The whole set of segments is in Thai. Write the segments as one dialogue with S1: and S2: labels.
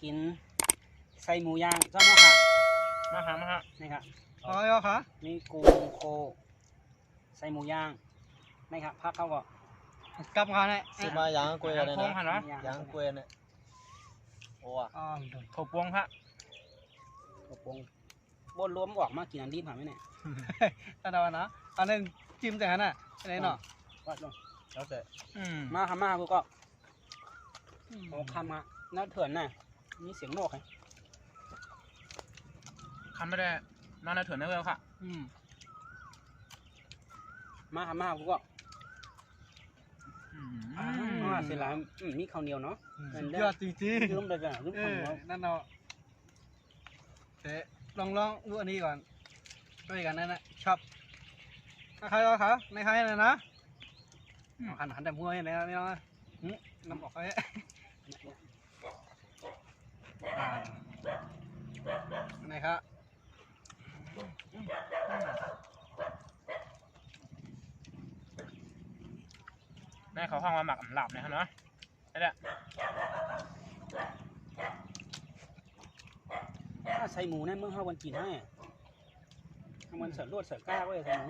S1: กินใส่หมูย่างเจ้าเนาะค่ะมาฮะนี่ครับ
S2: อ๋อค่ะ
S1: นี่กุ้งโคใส่หมูย่างนี่ครับพักเขาก็
S2: กลับมาเนี่ย
S3: ซื้อมาย่างกล้วยอะไรนะย่างกล้วยเนี่ยโอ้
S1: ข้าวปวงพระข้าวปวงบนรวมออกมากินอันดีผ่านไหมเนี่ย
S2: ตาดาวนะอันนั้นจิ้มแต่ขนาดไหนเนาะ
S1: วัดลง
S3: แล้วแต่
S1: มาทำมากูก็โอ้คำมาน่าเถื่อนน่ะมีเสียงโนกไง
S4: คำไม่ได้น่าเถื่อนได้แล้วค่ะ
S1: มาทำมากูก็เสร็จแล้วมีข้าวเหนียวเนาะ
S2: ยอดจริงๆ
S1: ยืมเลยจ้ะยืมข้าวเหนียว
S2: นั่นเนาะเดี๋ยวลองดูอันนี้ก่อนด้วยกันนั่นนะชอบใครก็ครับในใครเลยนะหันแต่หัวให้ไหนนี่เนาะน้ำออกให้ไหนครับ
S4: แม่เขาห้องมาหมักหลับเนี่ยฮะเนาะนี่แหละ
S1: ถ้าใส่หมูเนี่ยเมื่อเขาวันกินให้มันเสิร์ฟรวดเสิร์ฟก้าไว้ใส่หมู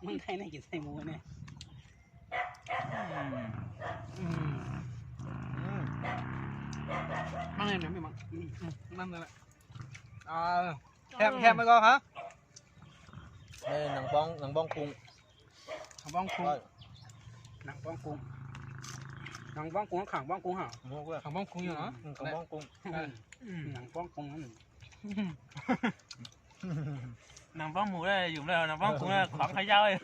S1: มึงไทยน่ากินใส่หมูเนี่ย
S2: มั่งเลยไม่มั่งนั่นเลยแคบไปก่อนครับ
S3: นี่หนังบ้องกุ้ง
S2: หนังบ้องกุ้ง
S1: หนังบ้องกุ้งหนังบ้องกุ้งขังบ้องกุ้งห่า
S2: หนังบ้องกุ้งอยู่เนาะ
S3: หนังบ้องกุ้ง
S1: หนังบ้องกุ้งนั่น
S4: หนังบ้องหมูได้อยู่แล้วหนังบ้องกุ้งได้ของขย่าเลย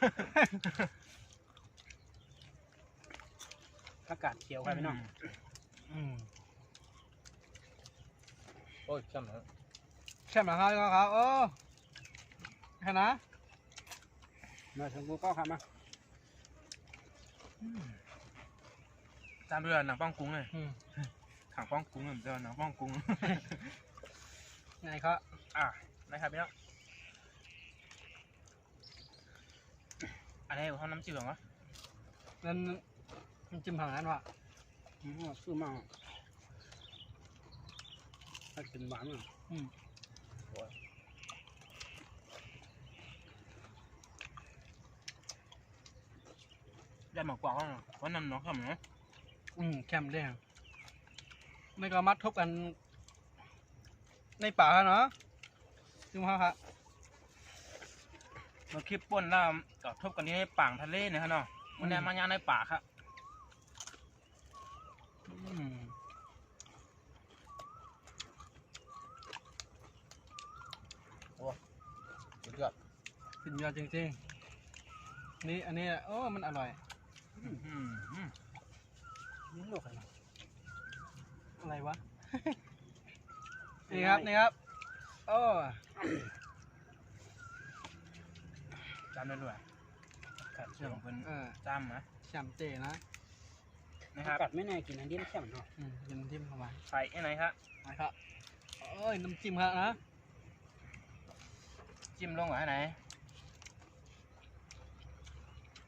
S1: อากาศเขียวกันพี่น้อง
S3: โอ้ยช่ำนะ
S2: ครับโอ้แค่นะ
S1: มาถึงกูก็ขับมา
S4: ตามเรือหนังบ้องกุ้งเลยขังบ้องกุ้งเหมือนเดิมหนังบ้องกุ้ง
S2: ไงครับ
S4: นะครับพี่น้องอะไรเขาน้ำจิ้มหรอวะ
S2: นั่นจิ้มหางนั้นวะ
S1: ซื้อมาถ้ากินหวานอ่ะ
S4: ได้หมากกว่าวันนั้นเนาะครับเนาะ
S2: แคมเลยไม่ก็มัดทบกันในป่าเนาะจุ๊บครับ
S4: เราคลิปป่นแล้วก็ทบกันที่ในป่างทะเลเนี่ยครับเนาะวันนี้มาย่างในป่าครับ
S3: โอ้สุดยอ
S2: ดจริงๆนี่อันนี้โอ้มันอร่อย
S1: นี่โลก
S2: อะไรวะนี่ครับโอ้
S4: จำได้ด้วยกัดเชื่อมเป็นจำนะ
S2: แชมเจ
S1: นะครับกัดไม่แน่กินอันนี้ไม่แข็งเนาะ
S2: กินน้ำจิ้มเข้ามา
S4: ใส่ไหนครับ
S2: นะครับเอ้ยน้ำจิ้มครับนะ
S4: จิ้มลงไว้ไหน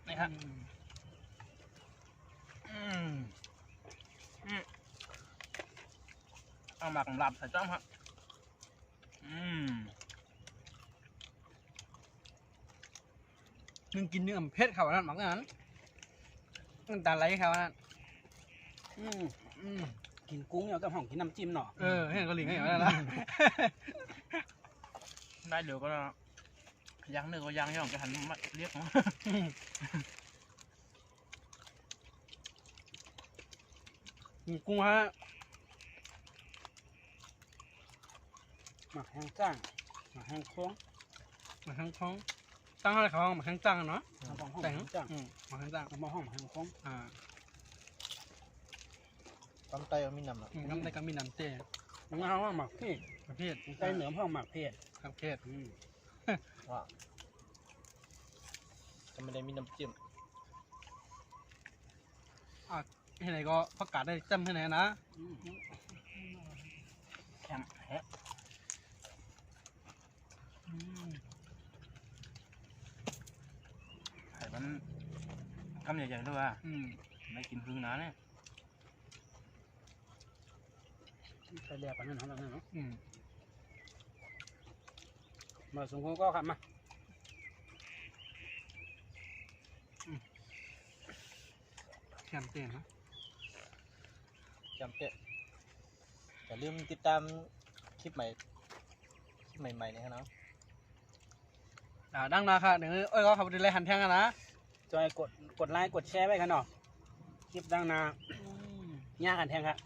S4: นี่ครับเอาหมักหลับใส่จ้อมครับ
S2: มึงกินเนื้อเผ็ดเขานั่นหมักนั้นมันตาไหลเขานั่น
S1: กินกุ้งเนี่ยกับห่องกินน้ำจิ้มเนาะ
S2: ให้กระหลิ่งให้อย่างนั้นละ
S4: ได้เดี๋ยวก็ยังเนื้อก็ยังย่องจะหันมาเรียกมั้ง
S2: กุ้งฮะ
S1: หมักแห้งจ้างหมักแห้งโค้ง
S2: ตั้งอะไรเขาหมักแห้งจ้างเนาะ
S1: แต่งจ้าง
S2: หมักแห้งจ้าง
S1: มาห้องหมักแห้งโค้ง
S3: ตำไตก็มีน้ำ
S2: ตำไตก็มีน้ำเต้
S1: มึงเอาว่าหมักเพศไตเหนือห้องหมักเพศ
S2: ครับเพศ
S3: ว่าจะไม่ได้มีน้ำจิ้ม
S2: ที่ไหนก็ประกาศได้จำที่ไหนนะ
S4: แข็งแฮะไข่มันคำใหญ่ๆด้วยไม่กินพึ่งนะเนี่ย
S1: ใส่แดกกันนั่นเนาะเนาะ มาสงก็ขับมา
S2: แคมเปญนะ
S3: จำเตะอย่าลืมติดตามคลิปใหม่เนี่ยครับเนาะ
S2: ดังนะค่ะเดี๋ยวเอ้ยก็ขับไปเลยหันแทงกันนะ
S1: จอยกดไลค์กดแชร์ไว้กันเนาะคลิปดังนาย่ากันแทงครับ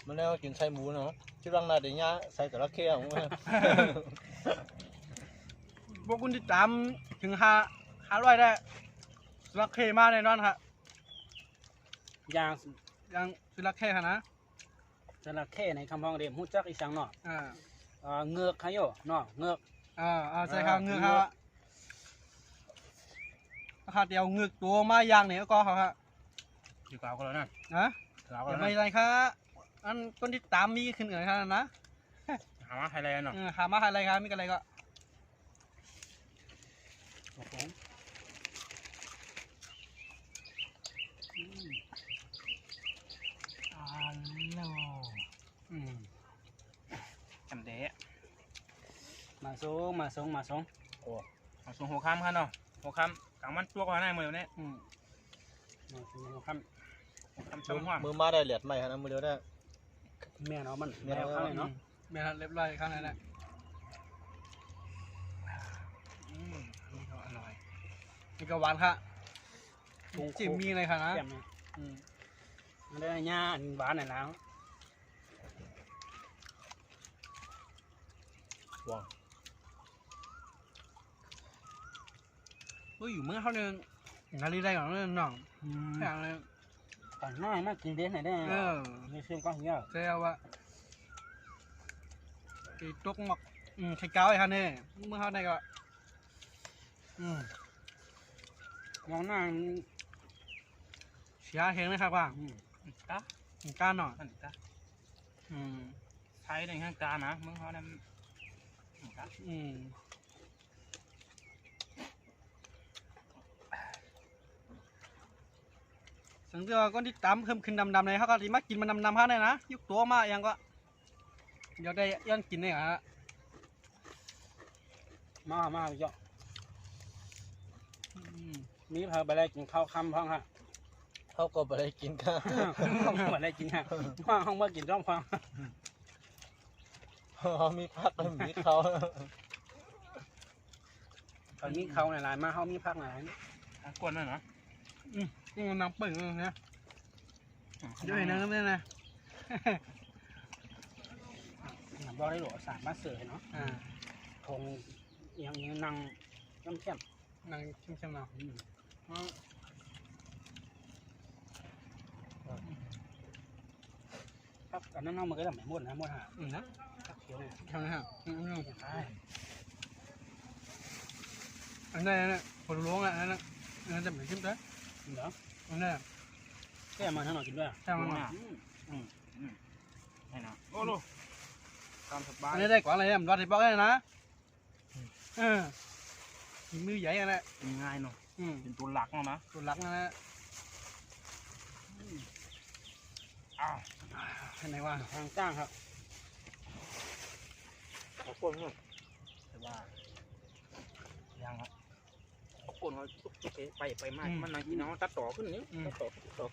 S3: มันแล้วกินไส้หมูเนาะที่รังนาเดี๋ยวนี้ใส่จระเข้ของมัน
S2: พวกคุณติดตามถึง500ได้รักเคมากแน่นอนครับ
S1: อย่าง
S2: ยังคือรักเคค่ะนะ
S1: จระเข้ในคำพ้องเดิมหูจักอีสังเนาะเงือกขยเนาะเงือก
S2: ใช่ครับเงือกครับขาดเดียวเงือกตัวมาอย่างเนี่ยก็เขาครับ
S4: อยู่กลาวก็แล้วนะ
S2: นะ
S4: กลาวก็
S2: อย่า
S4: แล้ว
S2: ไม่ไรครับอันคนที่ตามมีขึ้นเหนือครับนะ
S4: หามาไทยแลนด์เนาะ
S2: หามาอะไรครับมีอะไรก็
S1: ครับผม
S4: จำเดะ
S1: มาสูง
S4: มาส่งหัวค่ำค่ะเนาะหัวค่ำกลางมันตัวก่อนหน้ามือเนี่ย
S1: มาสูงครับ
S4: ทำช่องว่าง
S3: มือมาได้เหรียญใหม่ครับนะมือเดียวได้
S1: แม่เนาะมันแมวข้างเลยเนาะ
S2: แม่เรียบร้อยข้างในแหละนี่ก็อร่อยนี่ก็หวานค่ะจิ้มมีอะไรค่ะนะ
S1: แก้มเนี่ยมันได้ย่าอันหวานหน่อยแล้ว
S3: ว้าว
S2: อยู่เมื่อเขาเนี่ยนาฬิได้ก่อนเลยน้องแค่เลย
S1: ก่อนหน้ามากินเด่นไหนได้ไม่เชื่อก็เหี้ย
S2: เจ้าว่าไอ้ตุ๊กหมกไข่เก้าไอ้คันเนี่ยเมื่อเขาได้ก็
S1: มองหน้า
S2: เสียเฮงเลยครับว่า
S4: ตา
S2: ก้านหน่อย
S4: อันตาไทยในข้างตานะมึงเขาเนี่ยตา
S2: สังเกตว่าก้อนที่ตามเพิ่มขึ้นดำๆเลยเขาก็ดีมากกินมันดำๆฮะเนี่ยนะยุกตัวมาอย่างก็เดี๋ยวได้ย้อนกินเนี่ยฮะ
S1: มาเยอะมีพาไปได้กินข้าวค่ำพ้องฮะ
S3: เขาก็ไปได้กินกัน
S1: ห้องมาได้กินฮะห้องมากินต้องฟัง
S3: เขามีพักแล้วมีเขา
S1: ตอนนี้เขาในลายมาเขามีพักไหน
S4: กวนเลยเนาะ
S2: นี่มันน้ำเปิ่งเนี่ยเดี๋ยวเห็นนะเนี่ยนะ
S1: บอกได้หรอสามมาเสือเนาะคงยังนั่งน้ำเข้ม
S2: นั่งเข้มๆเนาะ
S1: ครับอันนั้นน้องมันก็ทำหมดนะหมดหา
S2: นะ
S1: เขียวเนี่ย
S2: ทำนะฮะ
S1: ใช่
S2: อันนี้เนี่ยผลล้วงอ่ะอันนั้นจะเหมือนขึ้นด้วย
S1: เหรอ
S2: อันนี้
S1: แก้มาทั้งหน่อยกินด้วย
S2: แค่มัน
S4: ให้นะโอ้โหตามสบาย
S2: อันนี้ได้กว่าอะไรเนี่ยมันรอดที่บอกได้นะมือใหญ่กันแหละ
S4: ง่ายเนาะเป็นตัวหลักเนาะนะ
S2: ตัวหลักนะฮะ
S4: อ้าว
S2: เห็นไหมว่า
S1: ทางจ้างครับ
S3: เขาคนเนาะ
S4: แต่ว่ายังครับคนเขาไปมากมันนั่งกินน้องตัดต่อขึ้นนี้ตัดต่อ